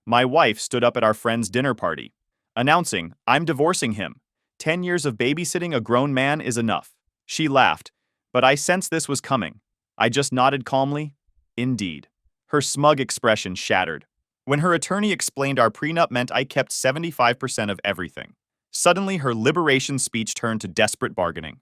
My wife stood up at our friend's dinner party, announcing, "I'm divorcing him. 10 years of babysitting a grown man is enough." She laughed, but I sensed this was coming. I just nodded calmly. Indeed. Her smug expression shattered. When her attorney explained our prenup meant I kept 75% of everything. Suddenly, her liberation speech turned to desperate bargaining.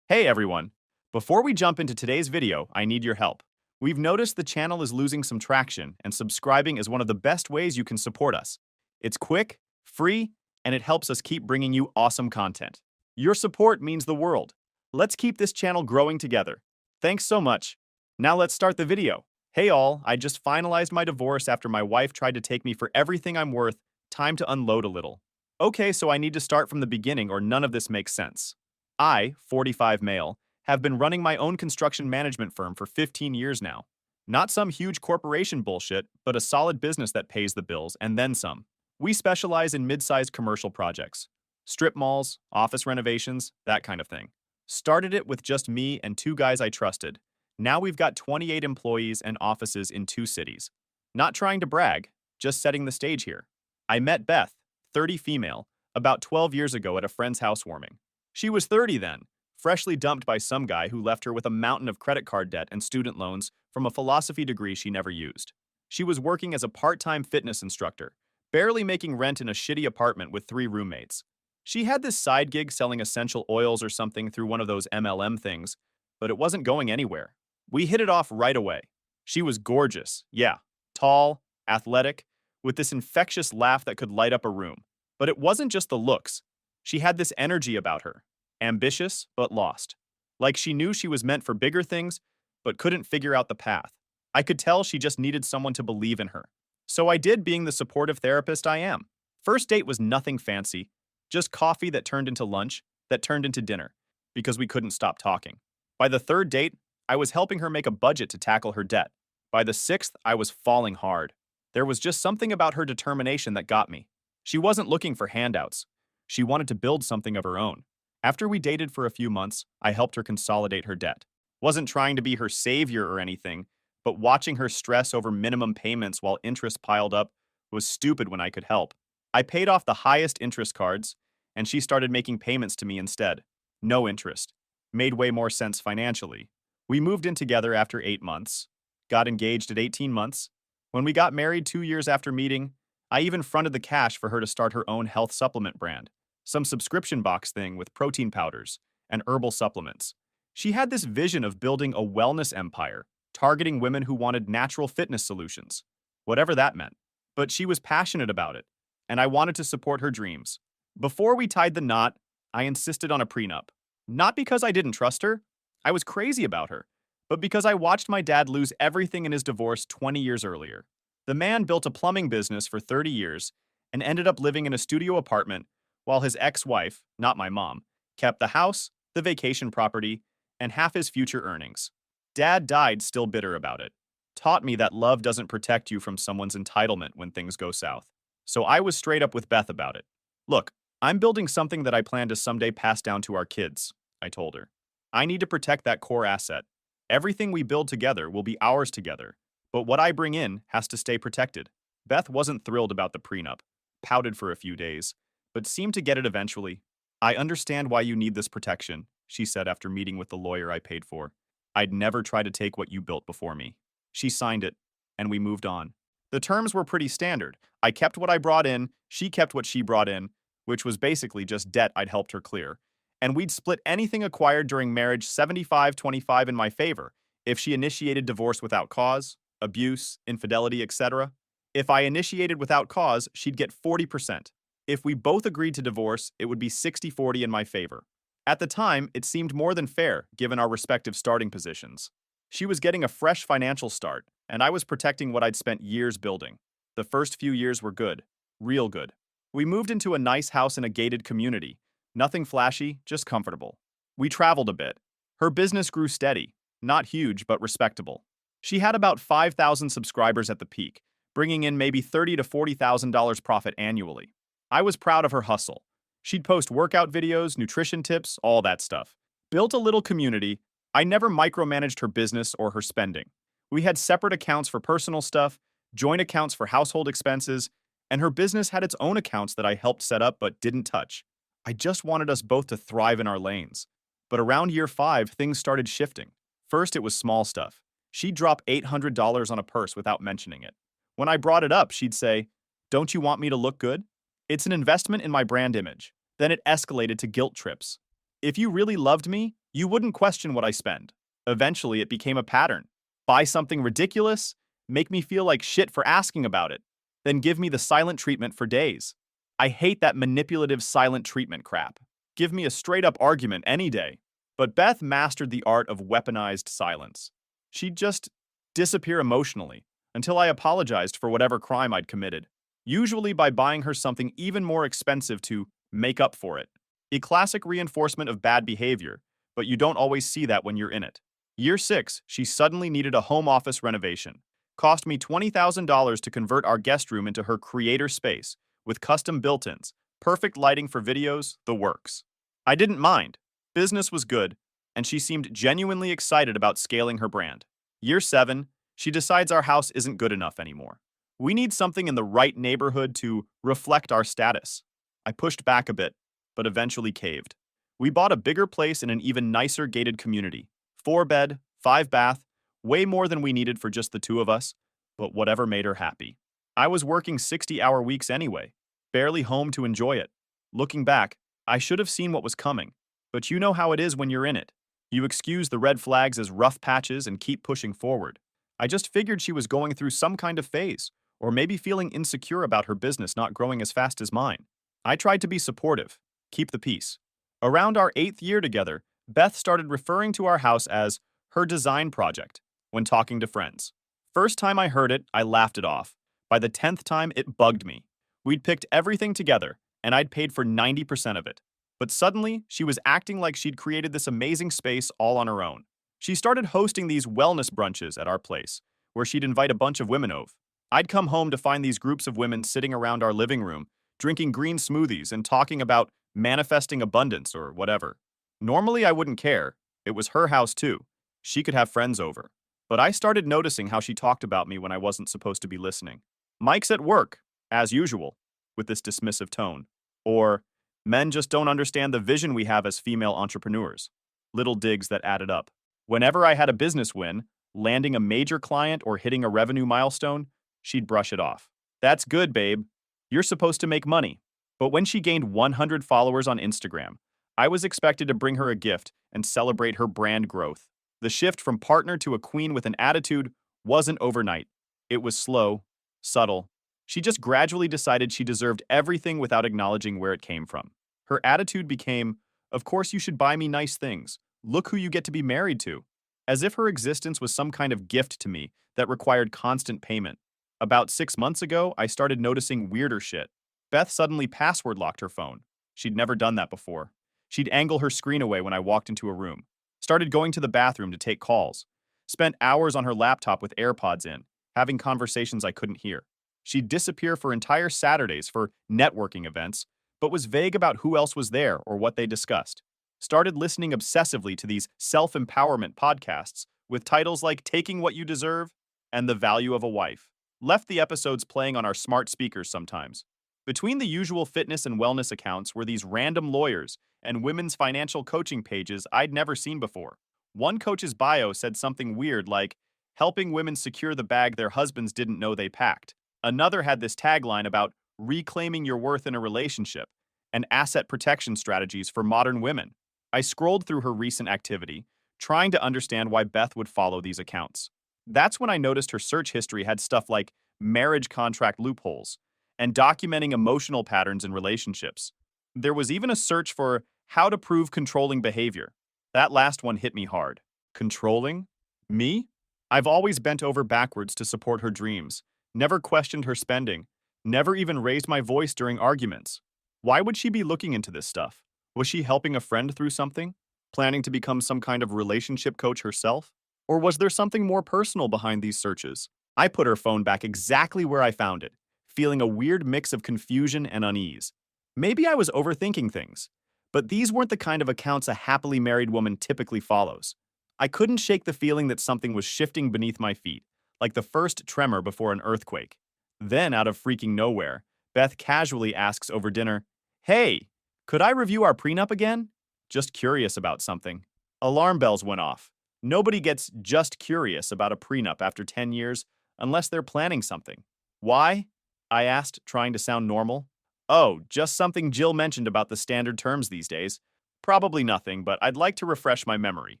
Hey everyone! Before we jump into today's video, I need your help. We've noticed the channel is losing some traction, and subscribing is one of the best ways you can support us. It's quick, free, and it helps us keep bringing you awesome content. Your support means the world. Let's keep this channel growing together. Thanks so much. Now let's start the video. Hey all, I just finalized my divorce after my wife tried to take me for everything I'm worth. Time to unload a little. Okay, so I need to start from the beginning or none of this makes sense. I, 45 male, have been running my own construction management firm for 15 years now. Not some huge corporation bullshit, but a solid business that pays the bills and then some. We specialize in mid-sized commercial projects. Strip malls, office renovations, that kind of thing. Started it with just me and two guys I trusted. Now we've got 28 employees and offices in 2 cities. Not trying to brag, just setting the stage here. I met Beth, 30 female, about 12 years ago at a friend's housewarming. She was 30 then, freshly dumped by some guy who left her with a mountain of credit card debt and student loans from a philosophy degree she never used. She was working as a part-time fitness instructor, barely making rent in a shitty apartment with 3 roommates. She had this side gig selling essential oils or something through one of those MLM things, but it wasn't going anywhere. We hit it off right away. She was gorgeous, yeah, tall, athletic, with this infectious laugh that could light up a room. But it wasn't just the looks. She had this energy about her, ambitious but lost. Like she knew she was meant for bigger things, but couldn't figure out the path. I could tell she just needed someone to believe in her. So I did, being the supportive therapist I am. First date was nothing fancy, just coffee that turned into lunch, that turned into dinner, because we couldn't stop talking. By the 3rd date, I was helping her make a budget to tackle her debt. By the 6th, I was falling hard. There was just something about her determination that got me. She wasn't looking for handouts. She wanted to build something of her own. After we dated for a few months, I helped her consolidate her debt. Wasn't trying to be her savior or anything, but watching her stress over minimum payments while interest piled up was stupid when I could help. I paid off the highest interest cards, and she started making payments to me instead. No interest. Made way more sense financially. We moved in together after 8 months, got engaged at 18 months. When we got married 2 years after meeting, I even fronted the cash for her to start her own health supplement brand, some subscription box thing with protein powders and herbal supplements. She had this vision of building a wellness empire, targeting women who wanted natural fitness solutions, whatever that meant. But she was passionate about it, and I wanted to support her dreams. Before we tied the knot, I insisted on a prenup. Not because I didn't trust her, I was crazy about her, but because I watched my dad lose everything in his divorce 20 years earlier. The man built a plumbing business for 30 years and ended up living in a studio apartment while his ex-wife, not my mom, kept the house, the vacation property, and half his future earnings. Dad died still bitter about it. Taught me that love doesn't protect you from someone's entitlement when things go south. So I was straight up with Beth about it. Look, I'm building something that I plan to someday pass down to our kids, I told her. I need to protect that core asset. Everything we build together will be ours together, but what I bring in has to stay protected. Beth wasn't thrilled about the prenup, pouted for a few days, but seemed to get it eventually. I understand why you need this protection, she said after meeting with the lawyer I paid for. I'd never try to take what you built before me. She signed it, and we moved on. The terms were pretty standard. I kept what I brought in, she kept what she brought in, which was basically just debt I'd helped her clear. And we'd split anything acquired during marriage 75-25 in my favor if she initiated divorce without cause, abuse, infidelity, etc. If I initiated without cause, she'd get 40%. If we both agreed to divorce, it would be 60-40 in my favor. At the time, it seemed more than fair, given our respective starting positions. She was getting a fresh financial start, and I was protecting what I'd spent years building. The first few years were good. Real good. We moved into a nice house in a gated community. Nothing flashy, just comfortable. We traveled a bit. Her business grew steady. Not huge, but respectable. She had about 5,000 subscribers at the peak, bringing in maybe $30,000 to $40,000 profit annually. I was proud of her hustle. She'd post workout videos, nutrition tips, all that stuff. Built a little community. I never micromanaged her business or her spending. We had separate accounts for personal stuff, joint accounts for household expenses, and her business had its own accounts that I helped set up but didn't touch. I just wanted us both to thrive in our lanes. But around year 5, things started shifting. First, it was small stuff. She'd drop $800 on a purse without mentioning it. When I brought it up, she'd say, "Don't you want me to look good?" It's an investment in my brand image. Then it escalated to guilt trips. If you really loved me, you wouldn't question what I spend. Eventually, it became a pattern. Buy something ridiculous, make me feel like shit for asking about it, then give me the silent treatment for days. I hate that manipulative silent treatment crap. Give me a straight up argument any day. But Beth mastered the art of weaponized silence. She'd just disappear emotionally until I apologized for whatever crime I'd committed, usually by buying her something even more expensive to make up for it. A classic reinforcement of bad behavior, but you don't always see that when you're in it. Year 6, she suddenly needed a home office renovation. Cost me $20,000 to convert our guest room into her creator space, with custom built-ins, perfect lighting for videos, the works. I didn't mind. Business was good, and she seemed genuinely excited about scaling her brand. Year 7, she decides our house isn't good enough anymore. We need something in the right neighborhood to reflect our status. I pushed back a bit, but eventually caved. We bought a bigger place in an even nicer gated community. 4-bed, 5-bath, way more than we needed for just the two of us, but whatever made her happy. I was working 60-hour weeks anyway, barely home to enjoy it. Looking back, I should have seen what was coming, but you know how it is when you're in it. You excuse the red flags as rough patches and keep pushing forward. I just figured she was going through some kind of phase, or maybe feeling insecure about her business not growing as fast as mine. I tried to be supportive, keep the peace. Around our 8th year together, Beth started referring to our house as her design project when talking to friends. First time I heard it, I laughed it off. By the 10th time, it bugged me. We'd picked everything together, and I'd paid for 90% of it. But suddenly, she was acting like she'd created this amazing space all on her own. She started hosting these wellness brunches at our place, where she'd invite a bunch of women over. I'd come home to find these groups of women sitting around our living room, drinking green smoothies and talking about manifesting abundance or whatever. Normally, I wouldn't care. It was her house too. She could have friends over. But I started noticing how she talked about me when I wasn't supposed to be listening. Mike's at work, as usual, with this dismissive tone. Or, men just don't understand the vision we have as female entrepreneurs. Little digs that added up. Whenever I had a business win, landing a major client or hitting a revenue milestone, she'd brush it off. That's good, babe. You're supposed to make money. But when she gained 100 followers on Instagram, I was expected to bring her a gift and celebrate her brand growth. The shift from partner to a queen with an attitude wasn't overnight. It was slow, subtle. She just gradually decided she deserved everything without acknowledging where it came from. Her attitude became, "Of course you should buy me nice things. Look who you get to be married to." As if her existence was some kind of gift to me that required constant payment. About 6 months ago, I started noticing weirder shit. Beth suddenly password locked her phone. She'd never done that before. She'd angle her screen away when I walked into a room. Started going to the bathroom to take calls. Spent hours on her laptop with AirPods in, having conversations I couldn't hear. She'd disappear for entire Saturdays for networking events, but was vague about who else was there or what they discussed. Started listening obsessively to these self-empowerment podcasts with titles like Taking What You Deserve and The Value of a Wife. Left the episodes playing on our smart speakers sometimes. Between the usual fitness and wellness accounts were these random lawyers and women's financial coaching pages I'd never seen before. One coach's bio said something weird like, helping women secure the bag their husbands didn't know they packed. Another had this tagline about reclaiming your worth in a relationship and asset protection strategies for modern women. I scrolled through her recent activity, trying to understand why Beth would follow these accounts. That's when I noticed her search history had stuff like marriage contract loopholes and documenting emotional patterns in relationships. There was even a search for how to prove controlling behavior. That last one hit me hard. Controlling? Me? I've always bent over backwards to support her dreams, never questioned her spending, never even raised my voice during arguments. Why would she be looking into this stuff? Was she helping a friend through something? Planning to become some kind of relationship coach herself? Or was there something more personal behind these searches? I put her phone back exactly where I found it, feeling a weird mix of confusion and unease. Maybe I was overthinking things, but these weren't the kind of accounts a happily married woman typically follows. I couldn't shake the feeling that something was shifting beneath my feet, like the first tremor before an earthquake. Then, out of freaking nowhere, Beth casually asks over dinner, "Hey, could I review our prenup again?" Just curious about something. Alarm bells went off. Nobody gets just curious about a prenup after 10 years unless they're planning something. Why? I asked, trying to sound normal. Oh, just something Jill mentioned about the standard terms these days. Probably nothing, but I'd like to refresh my memory.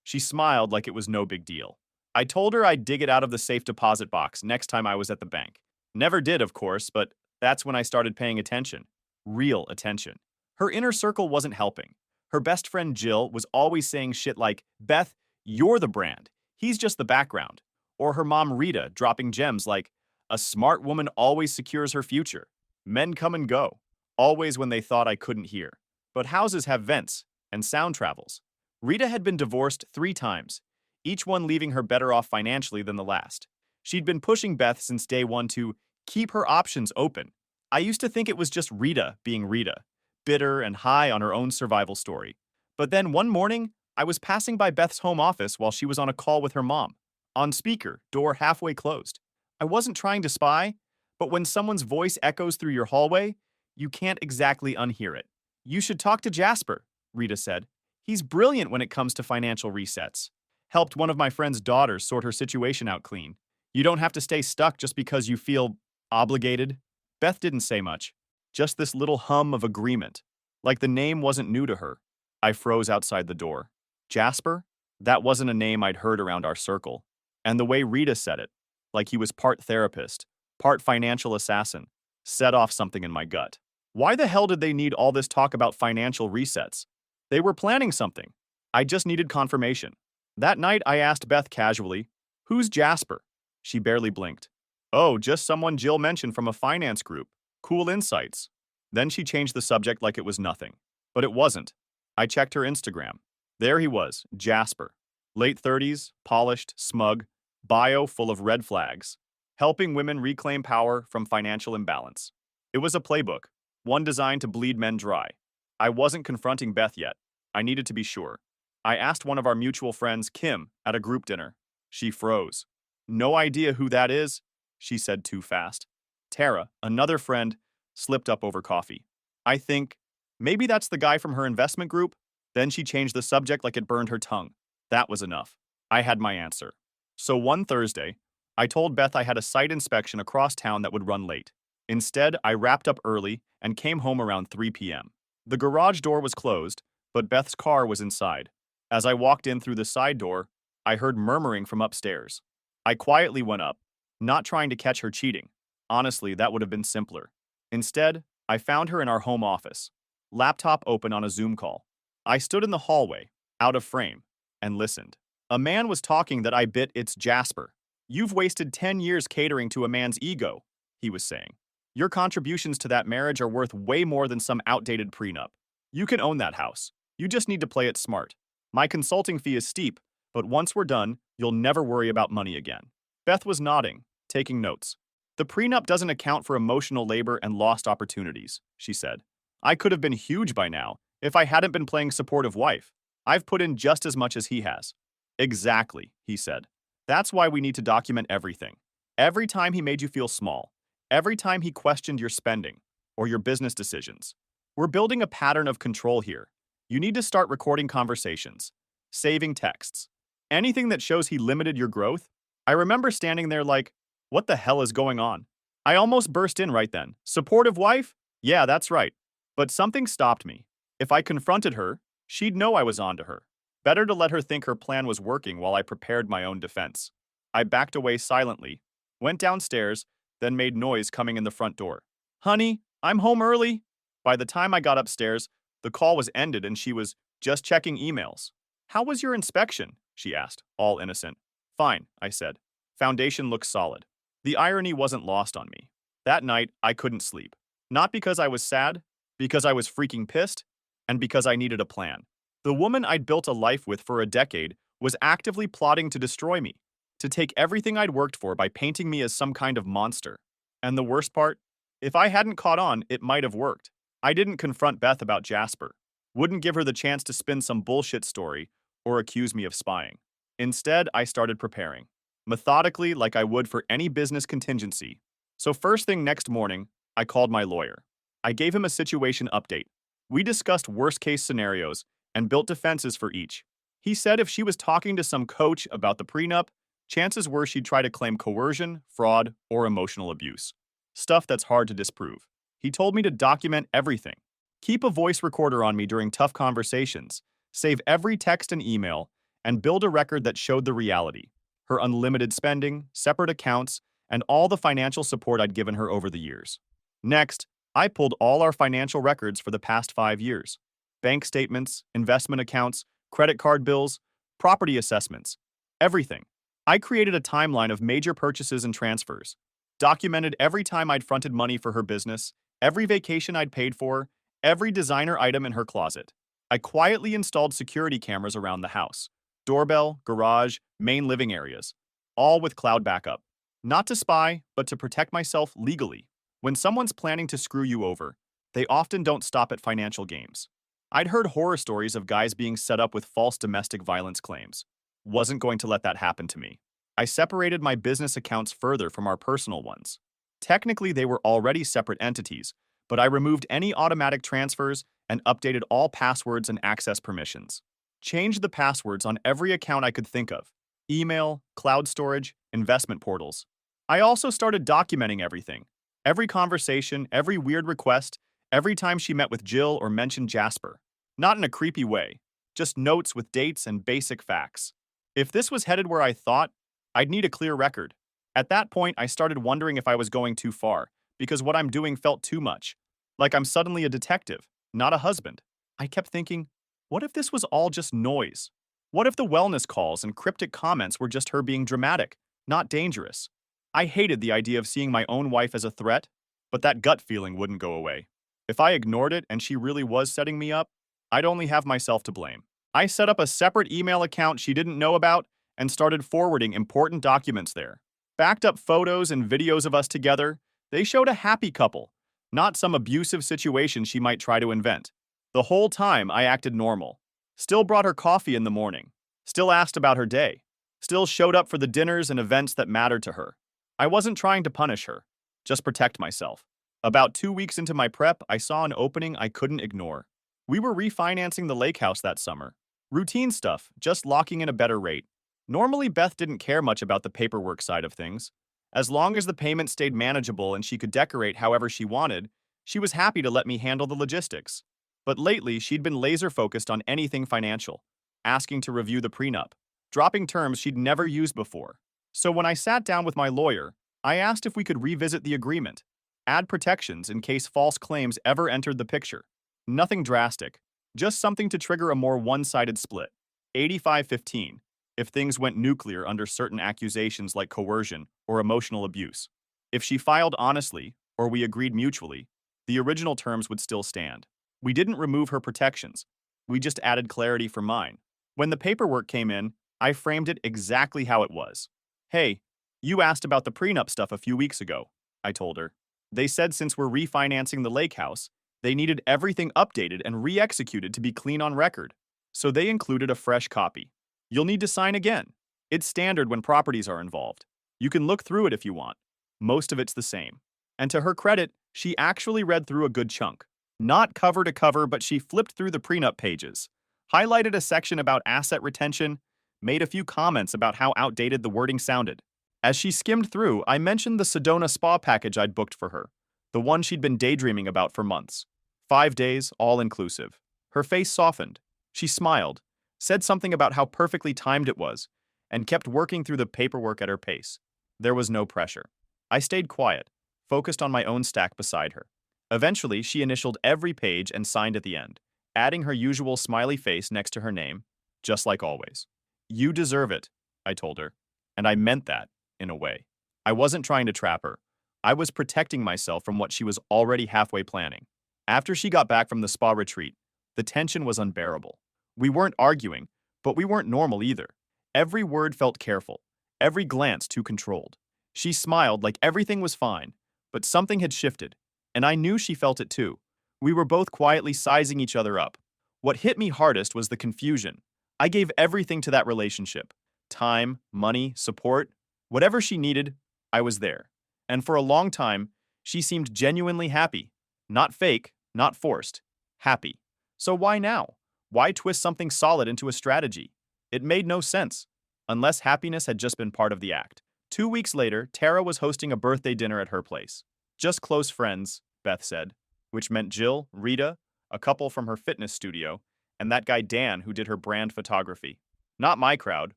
She smiled like it was no big deal. I told her I'd dig it out of the safe deposit box next time I was at the bank. Never did, of course, but that's when I started paying attention. Real attention. Her inner circle wasn't helping. Her best friend Jill was always saying shit like, "Beth, you're the brand. He's just the background." Or her mom Rita dropping gems like, "A smart woman always secures her future. Men come and go, always when they thought I couldn't hear. But houses have vents and sound travels." Rita had been divorced 3 times, each one leaving her better off financially than the last. She'd been pushing Beth since day one to keep her options open. I used to think it was just Rita being Rita, bitter and high on her own survival story. But then one morning, I was passing by Beth's home office while she was on a call with her mom. On speaker, door halfway closed. I wasn't trying to spy, but when someone's voice echoes through your hallway, you can't exactly unhear it. "You should talk to Jasper," Rita said. "He's brilliant when it comes to financial resets. Helped one of my friend's daughters sort her situation out clean. You don't have to stay stuck just because you feel obligated." Beth didn't say much, just this little hum of agreement, like the name wasn't new to her. I froze outside the door. Jasper? That wasn't a name I'd heard around our circle. And the way Rita said it, like he was part therapist, part financial assassin, set off something in my gut. Why the hell did they need all this talk about financial resets? They were planning something. I just needed confirmation. That night, I asked Beth casually, "Who's Jasper?" She barely blinked. "Oh, just someone Jill mentioned from a finance group. Cool insights." Then she changed the subject like it was nothing. But it wasn't. I checked her Instagram. There he was, Jasper. Late 30s, polished, smug, bio full of red flags. Helping women reclaim power from financial imbalance. It was a playbook, one designed to bleed men dry. I wasn't confronting Beth yet. I needed to be sure. I asked one of our mutual friends, Kim, at a group dinner. She froze. "No idea who that is," she said too fast. Tara, another friend, slipped up over coffee. "I think, maybe that's the guy from her investment group." Then she changed the subject like it burned her tongue. That was enough. I had my answer. So one Thursday, I told Beth I had a site inspection across town that would run late. Instead, I wrapped up early and came home around 3 p.m. The garage door was closed, but Beth's car was inside. As I walked in through the side door, I heard murmuring from upstairs. I quietly went up, not trying to catch her cheating. Honestly, that would have been simpler. Instead, I found her in our home office, laptop open on a Zoom call. I stood in the hallway, out of frame, and listened. A man was talking that I bit "It's Jasper. You've wasted 10 years catering to a man's ego," he was saying. "Your contributions to that marriage are worth way more than some outdated prenup. You can own that house. You just need to play it smart. My consulting fee is steep, but once we're done, you'll never worry about money again." Beth was nodding, taking notes. "The prenup doesn't account for emotional labor and lost opportunities," she said. "I could have been huge by now if I hadn't been playing supportive wife. I've put in just as much as he has." "Exactly," he said. "That's why we need to document everything. Every time he made you feel small. Every time he questioned your spending or your business decisions. We're building a pattern of control here. You need to start recording conversations, saving texts. Anything that shows he limited your growth." I remember standing there like, what the hell is going on? I almost burst in right then. "Supportive wife? Yeah, that's right." But something stopped me. If I confronted her, she'd know I was onto her. Better to let her think her plan was working while I prepared my own defense. I backed away silently, went downstairs, then made noise coming in the front door. "Honey, I'm home early." By the time I got upstairs, the call was ended and she was just checking emails. "How was your inspection?" she asked, all innocent. "Fine," I said. "Foundation looks solid." The irony wasn't lost on me. That night, I couldn't sleep. Not because I was sad, because I was freaking pissed, and because I needed a plan. The woman I'd built a life with for a decade was actively plotting to destroy me, to take everything I'd worked for by painting me as some kind of monster. And the worst part? If I hadn't caught on, it might have worked. I didn't confront Beth about Jasper. Wouldn't give her the chance to spin some bullshit story or accuse me of spying. Instead, I started preparing. methodically like I would for any business contingency. So first thing next morning, I called my lawyer. I gave him a situation update. We discussed worst-case scenarios and built defenses for each. He said if she was talking to some coach about the prenup, chances were she'd try to claim coercion, fraud, or emotional abuse. Stuff that's hard to disprove. He told me to document everything. Keep a voice recorder on me during tough conversations, save every text and email, and build a record that showed the reality. Her unlimited spending, separate accounts, and all the financial support I'd given her over the years. Next, I pulled all our financial records for the past 5 years. Bank statements, investment accounts, credit card bills, property assessments, everything. I created a timeline of major purchases and transfers, documented every time I'd fronted money for her business, every vacation I'd paid for, every designer item in her closet. I quietly installed security cameras around the house, doorbell, garage, main living areas, all with cloud backup. Not to spy, but to protect myself legally. When someone's planning to screw you over, they often don't stop at financial games. I'd heard horror stories of guys being set up with false domestic violence claims. Wasn't going to let that happen to me. I separated my business accounts further from our personal ones. Technically, they were already separate entities, but I removed any automatic transfers and updated all passwords and access permissions. Changed the passwords on every account I could think of: email, cloud storage, investment portals. I also started documenting everything. Every conversation, every weird request, every time she met with Jill or mentioned Jasper. Not in a creepy way, just notes with dates and basic facts. If this was headed where I thought, I'd need a clear record. At that point, I started wondering if I was going too far, because what I'm doing felt too much. Like I'm suddenly a detective, not a husband. I kept thinking, what if this was all just noise? What if the wellness calls and cryptic comments were just her being dramatic, not dangerous? I hated the idea of seeing my own wife as a threat, but that gut feeling wouldn't go away. If I ignored it and she really was setting me up, I'd only have myself to blame. I set up a separate email account she didn't know about and started forwarding important documents there. Backed up photos and videos of us together. They showed a happy couple, not some abusive situation she might try to invent. The whole time I acted normal. Still brought her coffee in the morning. Still asked about her day. Still showed up for the dinners and events that mattered to her. I wasn't trying to punish her, just protect myself. About 2 weeks into my prep, I saw an opening I couldn't ignore. We were refinancing the lake house that summer. Routine stuff, just locking in a better rate. Normally, Beth didn't care much about the paperwork side of things. As long as the payment stayed manageable and she could decorate however she wanted, she was happy to let me handle the logistics. But lately, she'd been laser-focused on anything financial, asking to review the prenup, dropping terms she'd never used before. So when I sat down with my lawyer, I asked if we could revisit the agreement, add protections in case false claims ever entered the picture. Nothing drastic, just something to trigger a more one-sided split. 85-15, if things went nuclear under certain accusations like coercion or emotional abuse. If she filed honestly, or we agreed mutually, the original terms would still stand. We didn't remove her protections. We just added clarity for mine. When the paperwork came in, I framed it exactly how it was. Hey, you asked about the prenup stuff a few weeks ago, I told her. They said since we're refinancing the lake house, they needed everything updated and re-executed to be clean on record. So they included a fresh copy. You'll need to sign again. It's standard when properties are involved. You can look through it if you want. Most of it's the same. And to her credit, she actually read through a good chunk. Not cover to cover, but she flipped through the prenup pages, highlighted a section about asset retention, made a few comments about how outdated the wording sounded. As she skimmed through, I mentioned the Sedona spa package I'd booked for her, the one she'd been daydreaming about for months. 5 days, all inclusive. Her face softened. She smiled, said something about how perfectly timed it was, and kept working through the paperwork at her pace. There was no pressure. I stayed quiet, focused on my own stack beside her. Eventually, she initialed every page and signed at the end, adding her usual smiley face next to her name, just like always. You deserve it, I told her, and I meant that, in a way. I wasn't trying to trap her. I was protecting myself from what she was already halfway planning. After she got back from the spa retreat, the tension was unbearable. We weren't arguing, but we weren't normal either. Every word felt careful, every glance too controlled. She smiled like everything was fine, but something had shifted, and I knew she felt it too. We were both quietly sizing each other up. What hit me hardest was the confusion. I gave everything to that relationship: time, money, support. Whatever she needed, I was there. And for a long time, she seemed genuinely happy. Not fake, not forced. Happy. So why now? Why twist something solid into a strategy? It made no sense, unless happiness had just been part of the act. 2 weeks later, Tara was hosting a birthday dinner at her place. Just close friends, Beth said, which meant Jill, Rita, a couple from her fitness studio, and that guy Dan who did her brand photography. Not my crowd,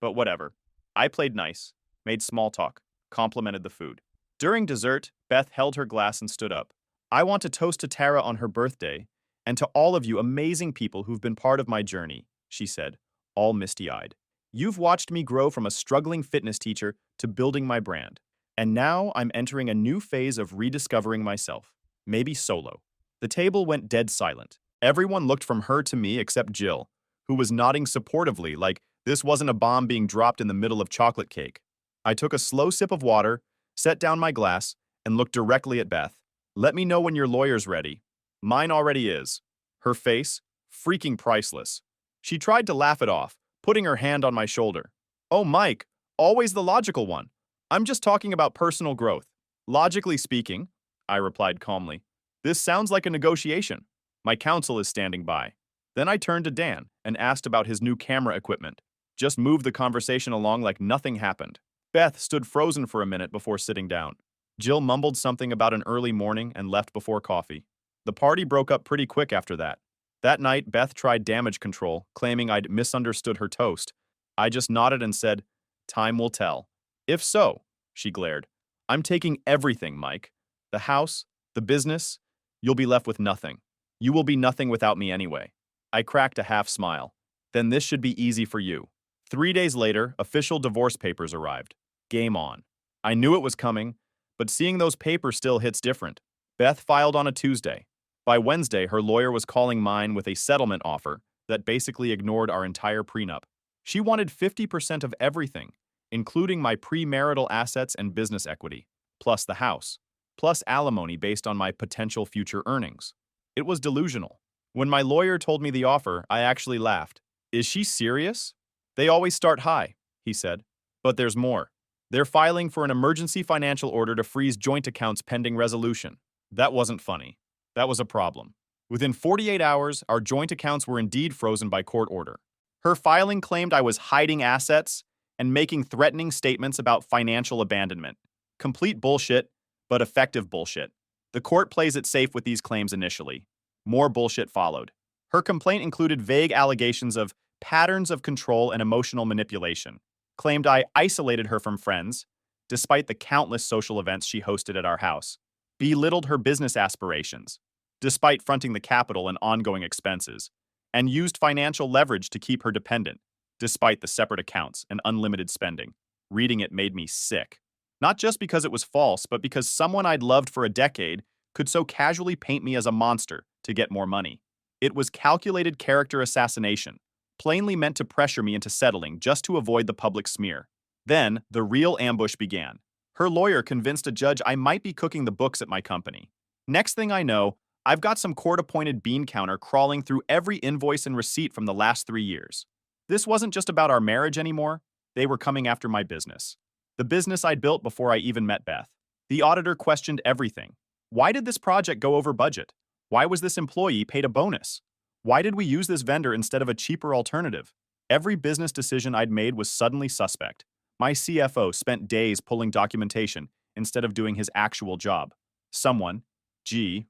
but whatever. I played nice, made small talk, complimented the food. During dessert, Beth held her glass and stood up. I want to toast to Tara on her birthday, and to all of you amazing people who've been part of my journey, she said, all misty-eyed. You've watched me grow from a struggling fitness teacher to building my brand. And now I'm entering a new phase of rediscovering myself, maybe solo. The table went dead silent. Everyone looked from her to me except Jill, who was nodding supportively like this wasn't a bomb being dropped in the middle of chocolate cake. I took a slow sip of water, set down my glass, and looked directly at Beth. Let me know when your lawyer's ready. Mine already is. Her face, freaking priceless. She tried to laugh it off, putting her hand on my shoulder. Oh, Mike, always the logical one. I'm just talking about personal growth. Logically speaking, I replied calmly, this sounds like a negotiation. My counsel is standing by. Then I turned to Dan and asked about his new camera equipment. Just moved the conversation along like nothing happened. Beth stood frozen for a minute before sitting down. Jill mumbled something about an early morning and left before coffee. The party broke up pretty quick after that. That night, Beth tried damage control, claiming I'd misunderstood her toast. I just nodded and said, time will tell. If so, she glared, I'm taking everything, Mike. The house, the business, you'll be left with nothing. You will be nothing without me anyway. I cracked a half smile. Then this should be easy for you. 3 days later, official divorce papers arrived. Game on. I knew it was coming, but seeing those papers still hits different. Beth filed on a Tuesday. By Wednesday, her lawyer was calling mine with a settlement offer that basically ignored our entire prenup. She wanted 50% of everything, including my premarital assets and business equity, plus the house, plus alimony based on my potential future earnings. It was delusional. When my lawyer told me the offer, I actually laughed. Is she serious? They always start high, he said. But there's more. They're filing for an emergency financial order to freeze joint accounts pending resolution. That wasn't funny. That was a problem. Within 48 hours, our joint accounts were indeed frozen by court order. Her filing claimed I was hiding assets and making threatening statements about financial abandonment. Complete bullshit, but effective bullshit. The court plays it safe with these claims initially. More bullshit followed. Her complaint included vague allegations of patterns of control and emotional manipulation. Claimed I isolated her from friends, despite the countless social events she hosted at our house. Belittled her business aspirations, despite fronting the capital and ongoing expenses, and used financial leverage to keep her dependent, despite the separate accounts and unlimited spending. Reading it made me sick. Not just because it was false, but because someone I'd loved for a decade could so casually paint me as a monster to get more money. It was calculated character assassination, plainly meant to pressure me into settling just to avoid the public smear. Then, the real ambush began. Her lawyer convinced a judge I might be cooking the books at my company. Next thing I know, I've got some court-appointed bean counter crawling through every invoice and receipt from the last 3 years. This wasn't just about our marriage anymore. They were coming after my business. The business I'd built before I even met Beth. The auditor questioned everything. Why did this project go over budget? Why was this employee paid a bonus? Why did we use this vendor instead of a cheaper alternative? Every business decision I'd made was suddenly suspect. My CFO spent days pulling documentation instead of doing his actual job. Someone,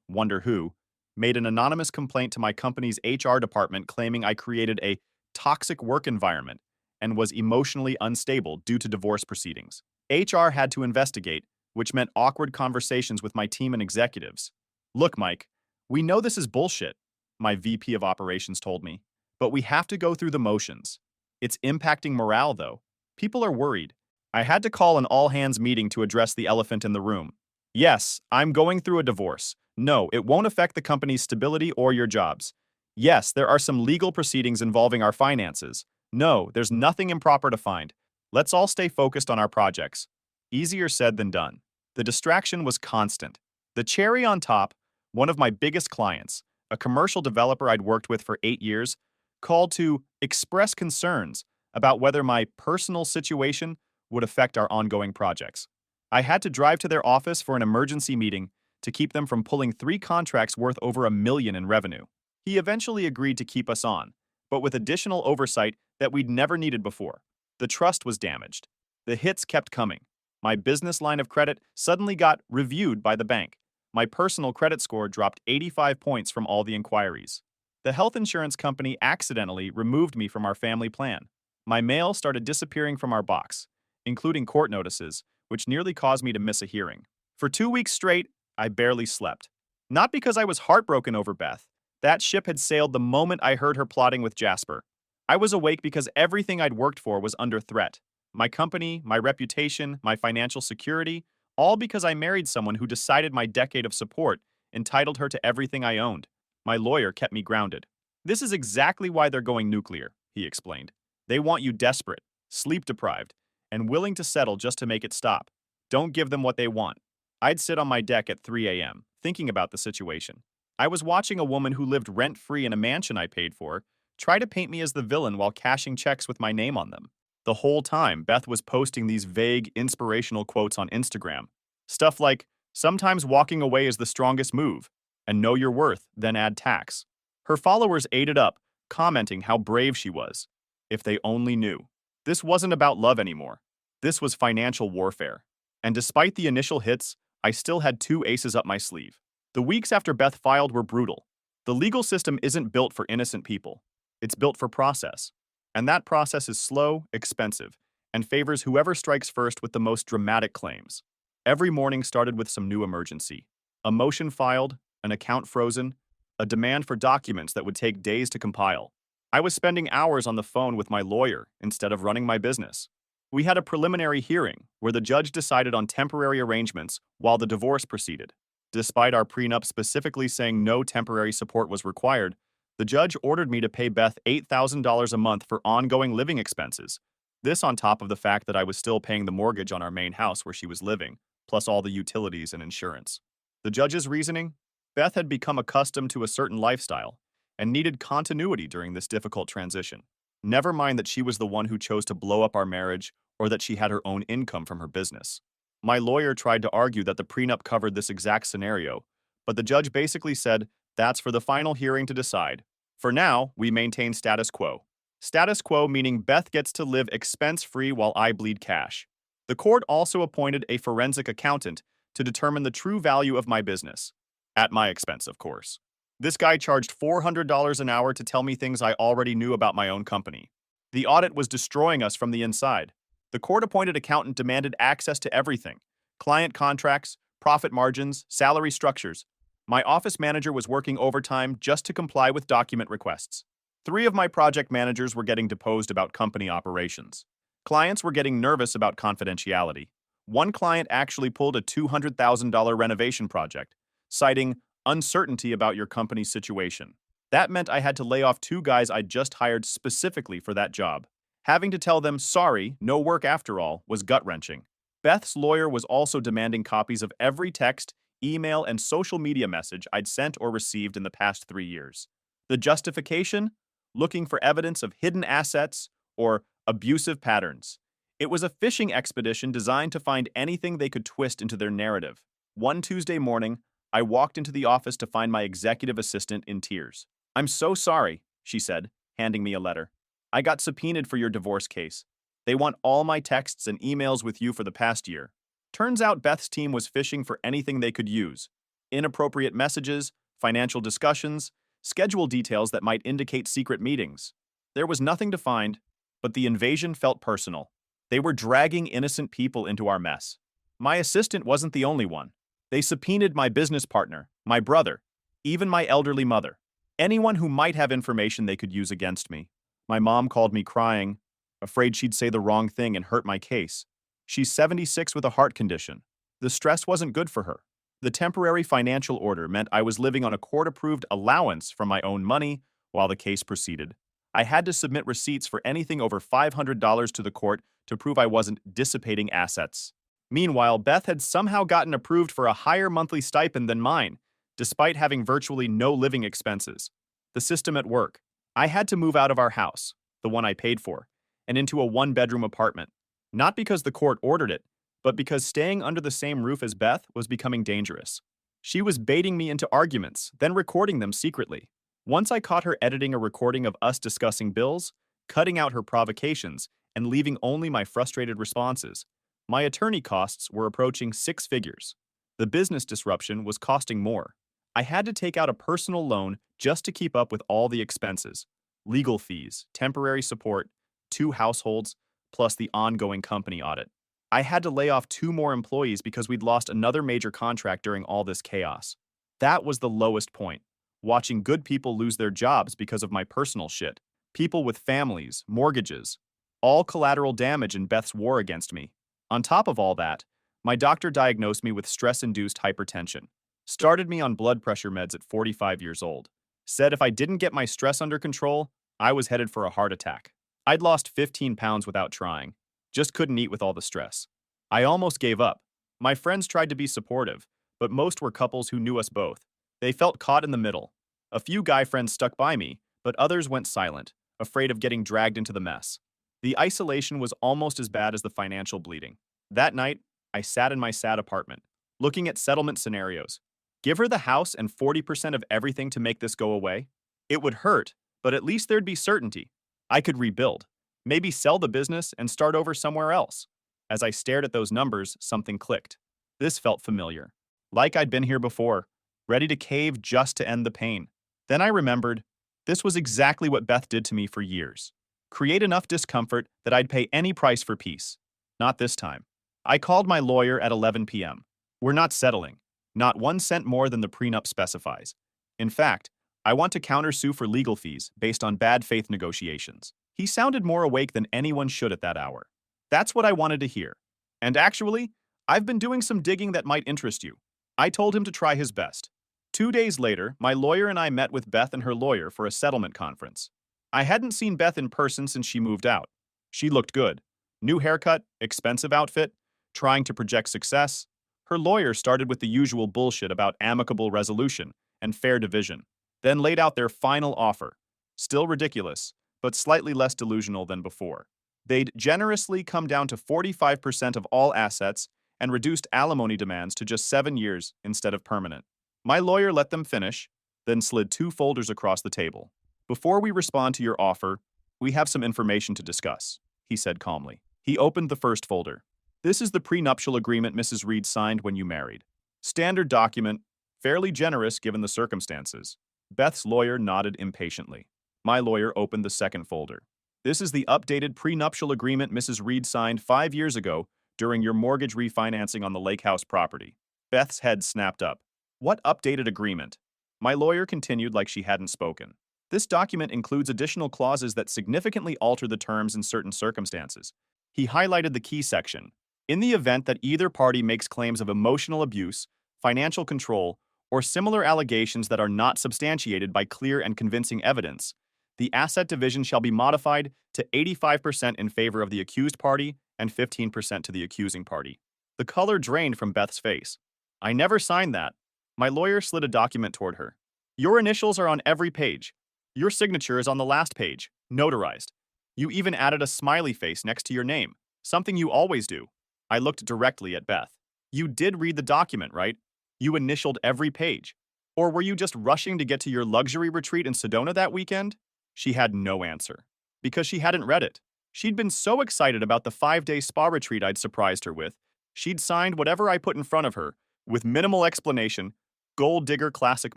wonder who, made an anonymous complaint to my company's HR department claiming I created a toxic work environment and was emotionally unstable due to divorce proceedings. HR had to investigate, which meant awkward conversations with my team and executives. Look, Mike, we know this is bullshit, my VP of operations told me, but we have to go through the motions. It's impacting morale, though. People are worried. I had to call an all-hands meeting to address the elephant in the room. Yes, I'm going through a divorce. No, it won't affect the company's stability or your jobs. Yes, there are some legal proceedings involving our finances. No, there's nothing improper to find. Let's all stay focused on our projects. Easier said than done. The distraction was constant. The cherry on top, one of my biggest clients, a commercial developer I'd worked with for 8 years, called to express concerns about whether my personal situation would affect our ongoing projects. I had to drive to their office for an emergency meeting to keep them from pulling 3 contracts worth over $1 million in revenue. He eventually agreed to keep us on, but with additional oversight that we'd never needed before. The trust was damaged. The hits kept coming. My business line of credit suddenly got reviewed by the bank. My personal credit score dropped 85 points from all the inquiries. The health insurance company accidentally removed me from our family plan. My mail started disappearing from our box, including court notices, which nearly caused me to miss a hearing. For 2 weeks straight, I barely slept. Not because I was heartbroken over Beth. That ship had sailed the moment I heard her plotting with Jasper. I was awake because everything I'd worked for was under threat. My company, my reputation, my financial security, all because I married someone who decided my decade of support entitled her to everything I owned. My lawyer kept me grounded. This is exactly why they're going nuclear, he explained. They want you desperate, sleep-deprived, and willing to settle just to make it stop. Don't give them what they want. I'd sit on my deck at 3 a.m., thinking about the situation. I was watching a woman who lived rent-free in a mansion I paid for try to paint me as the villain while cashing checks with my name on them. The whole time, Beth was posting these vague, inspirational quotes on Instagram. Stuff like, "Sometimes walking away is the strongest move," and "Know your worth, then add tax." Her followers ate it up, commenting how brave she was. If they only knew. This wasn't about love anymore. This was financial warfare. And despite the initial hits, I still had 2 aces up my sleeve. The weeks after Beth filed were brutal. The legal system isn't built for innocent people. It's built for process. And that process is slow, expensive, and favors whoever strikes first with the most dramatic claims. Every morning started with some new emergency. A motion filed, an account frozen, a demand for documents that would take days to compile. I was spending hours on the phone with my lawyer instead of running my business. We had a preliminary hearing where the judge decided on temporary arrangements while the divorce proceeded. Despite our prenup specifically saying no temporary support was required, the judge ordered me to pay Beth $8,000 a month for ongoing living expenses. This on top of the fact that I was still paying the mortgage on our main house where she was living, plus all the utilities and insurance. The judge's reasoning? Beth had become accustomed to a certain lifestyle and needed continuity during this difficult transition. Never mind that she was the one who chose to blow up our marriage or that she had her own income from her business. My lawyer tried to argue that the prenup covered this exact scenario, but the judge basically said that's for the final hearing to decide. For now, we maintain status quo. Status quo meaning Beth gets to live expense-free while I bleed cash. The court also appointed a forensic accountant to determine the true value of my business. At my expense, of course. This guy charged $400 an hour to tell me things I already knew about my own company. The audit was destroying us from the inside. The court-appointed accountant demanded access to everything: client contracts, profit margins, salary structures. My office manager was working overtime just to comply with document requests. 3 of my project managers were getting deposed about company operations. Clients were getting nervous about confidentiality. One client actually pulled a $200,000 renovation project, citing uncertainty about your company's situation. That meant I had to lay off 2 guys I'd just hired specifically for that job. Having to tell them, sorry, no work after all, was gut-wrenching. Beth's lawyer was also demanding copies of every text, email, and social media message I'd sent or received in the past 3 years. The justification? Looking for evidence of hidden assets or abusive patterns. It was a fishing expedition designed to find anything they could twist into their narrative. One Tuesday morning, I walked into the office to find my executive assistant in tears. "I'm so sorry," she said, handing me a letter. "I got subpoenaed for your divorce case. They want all my texts and emails with you for the past year." Turns out Beth's team was fishing for anything they could use. Inappropriate messages, financial discussions, schedule details that might indicate secret meetings. There was nothing to find, but the invasion felt personal. They were dragging innocent people into our mess. My assistant wasn't the only one. They subpoenaed my business partner, my brother, even my elderly mother. Anyone who might have information they could use against me. My mom called me crying, afraid she'd say the wrong thing and hurt my case. She's 76 with a heart condition. The stress wasn't good for her. The temporary financial order meant I was living on a court-approved allowance from my own money while the case proceeded. I had to submit receipts for anything over $500 to the court to prove I wasn't dissipating assets. Meanwhile, Beth had somehow gotten approved for a higher monthly stipend than mine, despite having virtually no living expenses. The system at work. I had to move out of our house, the one I paid for, and into a 1-bedroom apartment. Not because the court ordered it, but because staying under the same roof as Beth was becoming dangerous. She was baiting me into arguments, then recording them secretly. Once I caught her editing a recording of us discussing bills, cutting out her provocations, and leaving only my frustrated responses, my attorney costs were approaching 6 figures. The business disruption was costing more. I had to take out a personal loan just to keep up with all the expenses: legal fees, temporary support, 2 households, plus the ongoing company audit. I had to lay off 2 more employees because we'd lost another major contract during all this chaos. That was the lowest point. Watching good people lose their jobs because of my personal shit. People with families, mortgages, all collateral damage in Beth's war against me. On top of all that, my doctor diagnosed me with stress-induced hypertension. Started me on blood pressure meds at 45 years old. Said if I didn't get my stress under control, I was headed for a heart attack. I'd lost 15 pounds without trying. Just couldn't eat with all the stress. I almost gave up. My friends tried to be supportive, but most were couples who knew us both. They felt caught in the middle. A few guy friends stuck by me, but others went silent, afraid of getting dragged into the mess. The isolation was almost as bad as the financial bleeding. That night, I sat in my sad apartment, looking at settlement scenarios. Give her the house and 40% of everything to make this go away? It would hurt, but at least there'd be certainty. I could rebuild, maybe sell the business and start over somewhere else. As I stared at those numbers, something clicked. This felt familiar. Like I'd been here before, ready to cave just to end the pain. Then I remembered, this was exactly what Beth did to me for years. Create enough discomfort that I'd pay any price for peace. Not this time. I called my lawyer at 11 p.m. We're not settling. Not 1 cent more than the prenup specifies. In fact, I want to countersue for legal fees based on bad faith negotiations. He sounded more awake than anyone should at that hour. That's what I wanted to hear. And actually, I've been doing some digging that might interest you. I told him to try his best. 2 days later, my lawyer and I met with Beth and her lawyer for a settlement conference. I hadn't seen Beth in person since she moved out. She looked good. New haircut, expensive outfit, trying to project success. Her lawyer started with the usual bullshit about amicable resolution and fair division, then laid out their final offer. Still ridiculous, but slightly less delusional than before. They'd generously come down to 45% of all assets and reduced alimony demands to just 7 years instead of permanent. My lawyer let them finish, then slid 2 folders across the table. Before we respond to your offer, we have some information to discuss, he said calmly. He opened the first folder. This is the prenuptial agreement Mrs. Reed signed when you married. Standard document, fairly generous given the circumstances. Beth's lawyer nodded impatiently. My lawyer opened the second folder. This is the updated prenuptial agreement Mrs. Reed signed 5 years ago during your mortgage refinancing on the lake house property. Beth's head snapped up. What updated agreement? My lawyer continued like she hadn't spoken. This document includes additional clauses that significantly alter the terms in certain circumstances. He highlighted the key section. In the event that either party makes claims of emotional abuse, financial control, or similar allegations that are not substantiated by clear and convincing evidence, the asset division shall be modified to 85% in favor of the accused party and 15% to the accusing party. The color drained from Beth's face. I never signed that. My lawyer slid a document toward her. Your initials are on every page. Your signature is on the last page, notarized. You even added a smiley face next to your name, something you always do. I looked directly at Beth. You did read the document, right? You initialed every page. Or were you just rushing to get to your luxury retreat in Sedona that weekend? She had no answer, because she hadn't read it. She'd been so excited about the 5-day spa retreat I'd surprised her with, she'd signed whatever I put in front of her, with minimal explanation, gold digger classic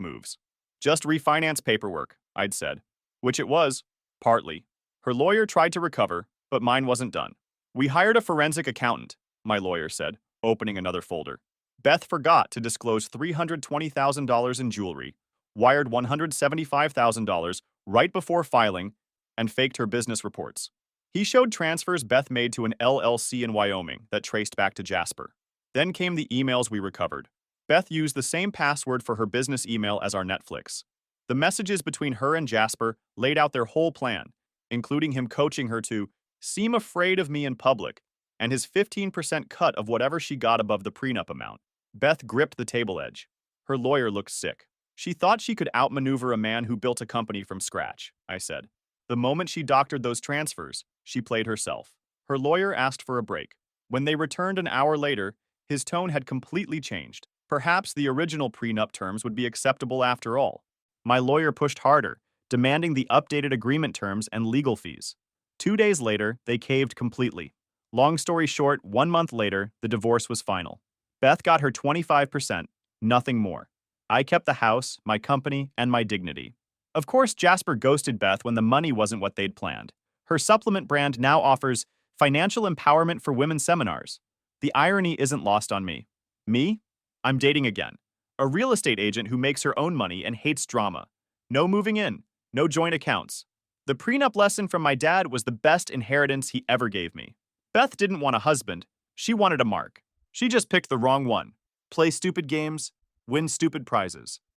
moves. Just refinance paperwork, I'd said. Which it was, partly. Her lawyer tried to recover, but mine wasn't done. We hired a forensic accountant, my lawyer said, opening another folder. Beth forgot to disclose $320,000 in jewelry, wired $175,000 right before filing, and faked her business reports. He showed transfers Beth made to an LLC in Wyoming that traced back to Jasper. Then came the emails we recovered. Beth used the same password for her business email as our Netflix. The messages between her and Jasper laid out their whole plan, including him coaching her to seem afraid of me in public and his 15% cut of whatever she got above the prenup amount. Beth gripped the table edge. Her lawyer looked sick. She thought she could outmaneuver a man who built a company from scratch, I said. The moment she doctored those transfers, she played herself. Her lawyer asked for a break. When they returned an hour later, his tone had completely changed. Perhaps the original prenup terms would be acceptable after all. My lawyer pushed harder, demanding the updated agreement terms and legal fees. 2 days later, they caved completely. Long story short, 1 month later, the divorce was final. Beth got her 25%, nothing more. I kept the house, my company, and my dignity. Of course, Jasper ghosted Beth when the money wasn't what they'd planned. Her supplement brand now offers financial empowerment for women seminars. The irony isn't lost on me. Me? I'm dating again. A real estate agent who makes her own money and hates drama. No moving in, no joint accounts. The prenup lesson from my dad was the best inheritance he ever gave me. Beth didn't want a husband, she wanted a mark. She just picked the wrong one. Play stupid games, win stupid prizes.